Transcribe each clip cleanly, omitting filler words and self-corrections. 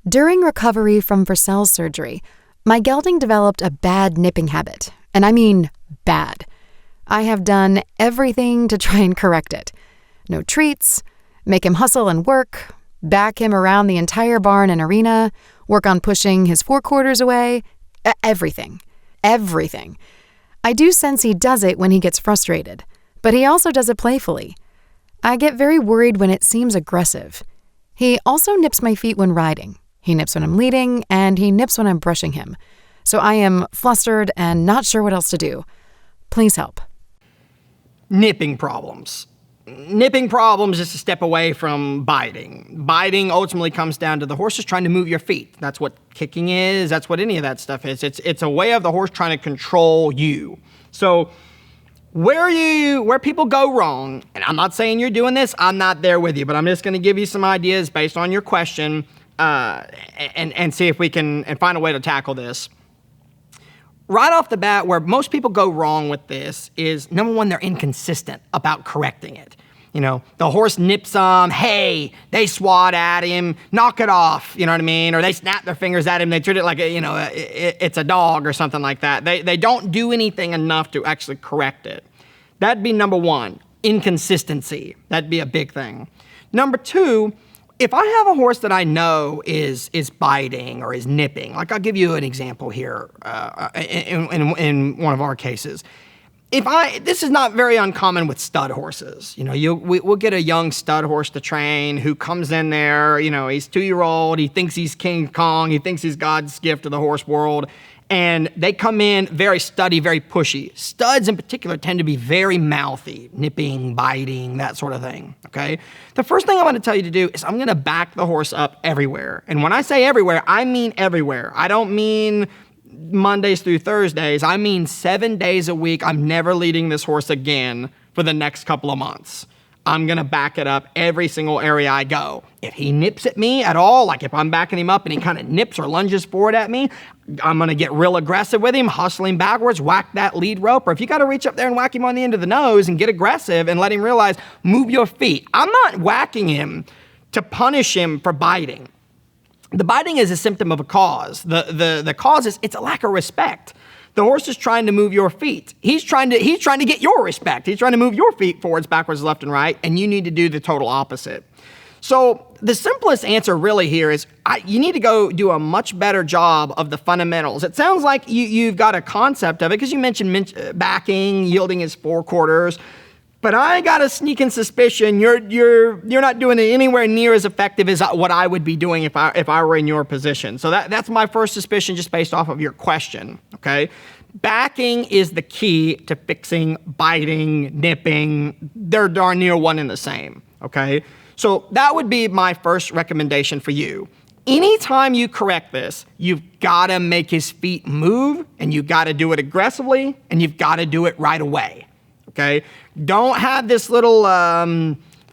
During recovery from Forssells surgery, my gelding developed a bad nipping habit, and I mean bad. I have done everything to try and correct it. No treats, make him hustle and work, back him around the entire barn and arena, work on pushing his forequarters away, everything. Everything. I do sense he does it when he gets frustrated, but he also does it playfully. I get very worried when it seems aggressive. He also nips my feet when riding. He nips when I'm leading, and he nips when I'm brushing him. So I am flustered and not sure what else to do. Please help. Nipping problems. Nipping problems is a step away from biting. Biting ultimately comes down to the horse is trying to move your feet. That's what kicking is. That's what any of that stuff is. It's a way of the horse trying to control you. So where people go wrong, and I'm not saying you're doing this, I'm not there with you, but I'm just going to give you some ideas based on your question and see if we can find a way to tackle this. Right off the bat, where most people go wrong with this is, number one, they're inconsistent about correcting it. You know, the horse nips them, hey, they swat at him, knock it off, you know what I mean? Or they snap their fingers at him, they treat it like, it's a dog or something like that. They don't do anything enough to actually correct it. That'd be number one, inconsistency. That'd be a big thing. Number two, if I have a horse that I know is biting or is nipping, like I'll give you an example here in one of our cases. This is not very uncommon with stud horses. We'll get a young stud horse to train who comes in there, he's 2-year-old, he thinks he's King Kong, he thinks he's God's gift to the horse world. And they come in very studdy, very pushy. Studs in particular tend to be very mouthy, nipping, biting, that sort of thing, okay? The first thing I want to tell you to do is I'm going to back the horse up everywhere. And when I say everywhere, I mean everywhere. I don't mean Mondays through Thursdays. I mean 7 days a week. I'm never leading this horse again for the next couple of months. I'm going to back it up every single area I go. If he nips at me at all, like if I'm backing him up and he kind of nips or lunges forward at me, I'm going to get real aggressive with him, hustling backwards, whack that lead rope. Or if you got to reach up there and whack him on the end of the nose and get aggressive and let him realize, move your feet. I'm not whacking him to punish him for biting. The biting is a symptom of a cause. The cause is, it's a lack of respect. The horse is trying to move your feet. He's trying to get your respect. He's trying to move your feet forwards, backwards, left, and right, and you need to do the total opposite. So the simplest answer really here is you need to go do a much better job of the fundamentals. It sounds like you've got a concept of it because you mentioned backing, yielding his forequarters, but I got a sneaking suspicion you're not doing it anywhere near as effective as what I would be doing if I were in your position. So that's my first suspicion just based off of your question, okay? Backing is the key to fixing biting, nipping. They're darn near one and the same, okay? So that would be my first recommendation for you. Anytime you correct this, you've got to make his feet move, and you've got to do it aggressively, and you've got to do it right away, okay? Don't have this little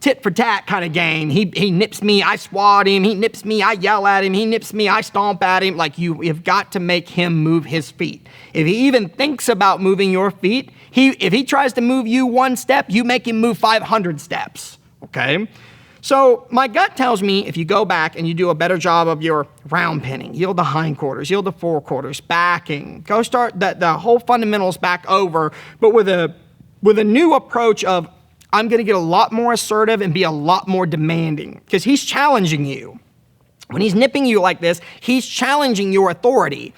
tit for tat kind of game. He nips me, I swat him. He nips me, I yell at him. He nips me, I stomp at him. Like you've got to make him move his feet. If he even thinks about moving your feet, if he tries to move you one step, you make him move 500 steps, okay? So my gut tells me if you go back and you do a better job of your round pinning, yield the hindquarters, yield the forequarters, backing, go start the whole fundamentals back over, but with a new approach of I'm going to get a lot more assertive and be a lot more demanding because he's challenging you. When he's nipping you like this, he's challenging your authority.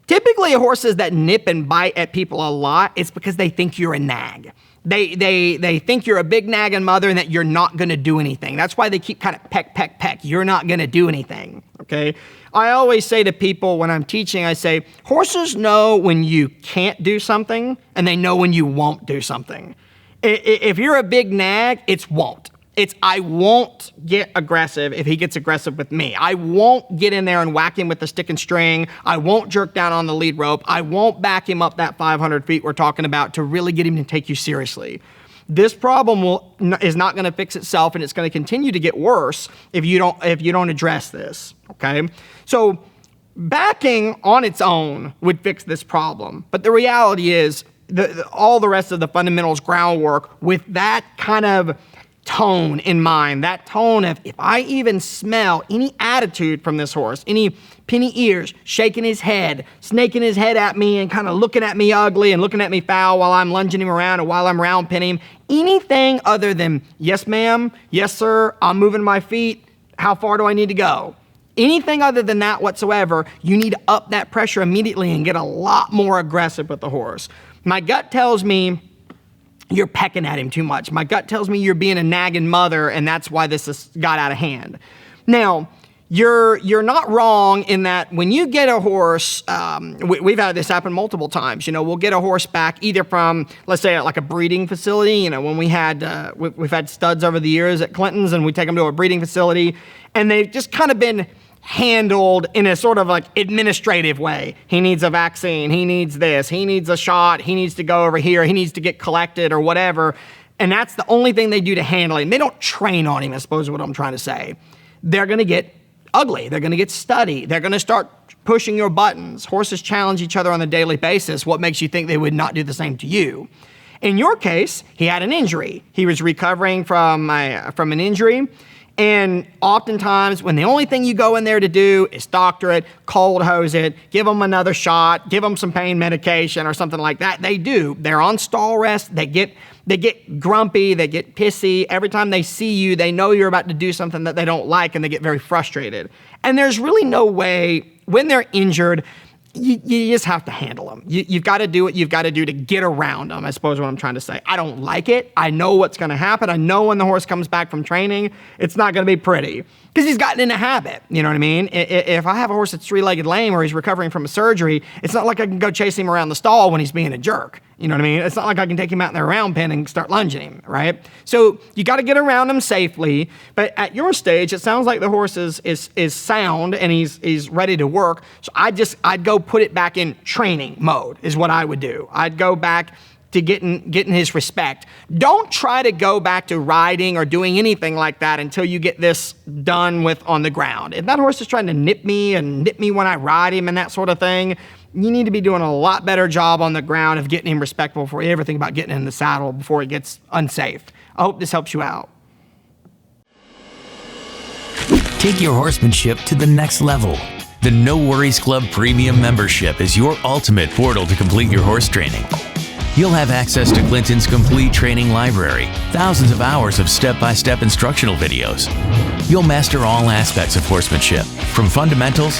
Typically, horses that nip and bite at people a lot, it's because they think you're a nag. They think you're a big nagging mother and that you're not going to do anything. That's why they keep kind of peck, peck, peck. You're not going to do anything, okay? I always say to people when I'm teaching, I say, horses know when you can't do something and they know when you won't do something. If you're a big nag, it's won't. It's I won't get aggressive if he gets aggressive with me. I won't get in there and whack him with the stick and string. I won't jerk down on the lead rope. I won't back him up that 500 feet we're talking about to really get him to take you seriously. This problem is not going to fix itself, and it's going to continue to get worse if you don't address this, okay? So Backing on its own would fix this problem. But the reality is all the rest of the fundamentals groundwork with that kind of tone in mind, that tone of if I even smell any attitude from this horse, any penny ears, shaking his head, snaking his head at me and kind of looking at me ugly and looking at me foul while I'm lunging him around or while I'm round pinning him, anything other than yes ma'am, yes sir, I'm moving my feet, how far do I need to go? Anything other than that whatsoever, you need to up that pressure immediately and get a lot more aggressive with the horse. My gut tells me you're pecking at him too much. My gut tells me you're being a nagging mother, and that's why this has got out of hand. Now, you're not wrong in that when you get a horse, we've had this happen multiple times. We'll get a horse back either from, let's say, like a breeding facility. When we've had studs over the years at Clinton's, and we take them to a breeding facility, and they've just kind of been handled in a sort of like administrative way. He needs a vaccine, he needs this, he needs a shot, he needs to go over here, he needs to get collected or whatever. And that's the only thing they do to handle him. They don't train on him, I suppose is what I'm trying to say. They're going to get ugly. They're going to get studdy. They're going to start pushing your buttons. Horses challenge each other on a daily basis. What makes you think they would not do the same to you? In your case, he had an injury. He was recovering from an injury. And oftentimes, when the only thing you go in there to do is doctor it, cold hose it, give them another shot, give them some pain medication or something like that, they do. They're on stall rest. They get grumpy. They get pissy. Every time they see you, they know you're about to do something that they don't like, and they get very frustrated. And there's really no way, when they're injured, you just have to handle them. You've got to do what you've got to do to get around them, I suppose what I'm trying to say. I don't like it. I know what's going to happen. I know when the horse comes back from training, it's not going to be pretty because he's gotten in a habit. You know what I mean? If I have a horse that's three-legged lame or he's recovering from a surgery, it's not like I can go chase him around the stall when he's being a jerk. You know what I mean? It's not like I can take him out in the round pen and start lunging him, right? So you got to get around him safely. But at your stage, it sounds like the horse is sound and he's ready to work. So I'd go put it back in training mode is what I would do. I'd go back to getting his respect. Don't try to go back to riding or doing anything like that until you get this done with on the ground. If that horse is trying to nip me when I ride him and that sort of thing, you need to be doing a lot better job on the ground of getting him respectful before you ever think about getting in the saddle before it gets unsafe. I hope this helps you out. Take your horsemanship to the next level. The No Worries Club Premium membership is your ultimate portal to complete your horse training. You'll have access to Clinton's complete training library, thousands of hours of step-by-step instructional videos. You'll master all aspects of horsemanship, from fundamentals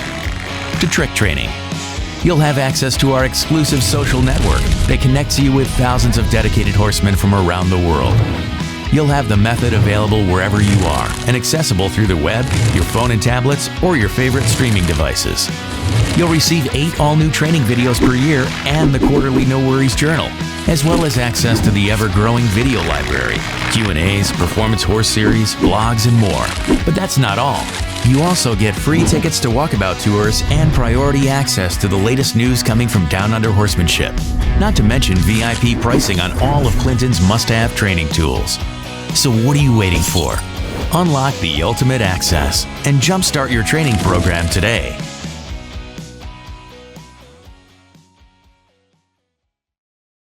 to trick training. You'll have access to our exclusive social network that connects you with thousands of dedicated horsemen from around the world. You'll have the method available wherever you are and accessible through the web, your phone and tablets, or your favorite streaming devices. You'll receive 8 all-new training videos per year and the quarterly No Worries Journal, as well as access to the ever-growing video library, Q&As, performance horse series, blogs, and more. But that's not all. You also get free tickets to walkabout tours and priority access to the latest news coming from Down Under horsemanship. Not to mention VIP pricing on all of Clinton's must-have training tools. So what are you waiting for? Unlock the ultimate access and jumpstart your training program today.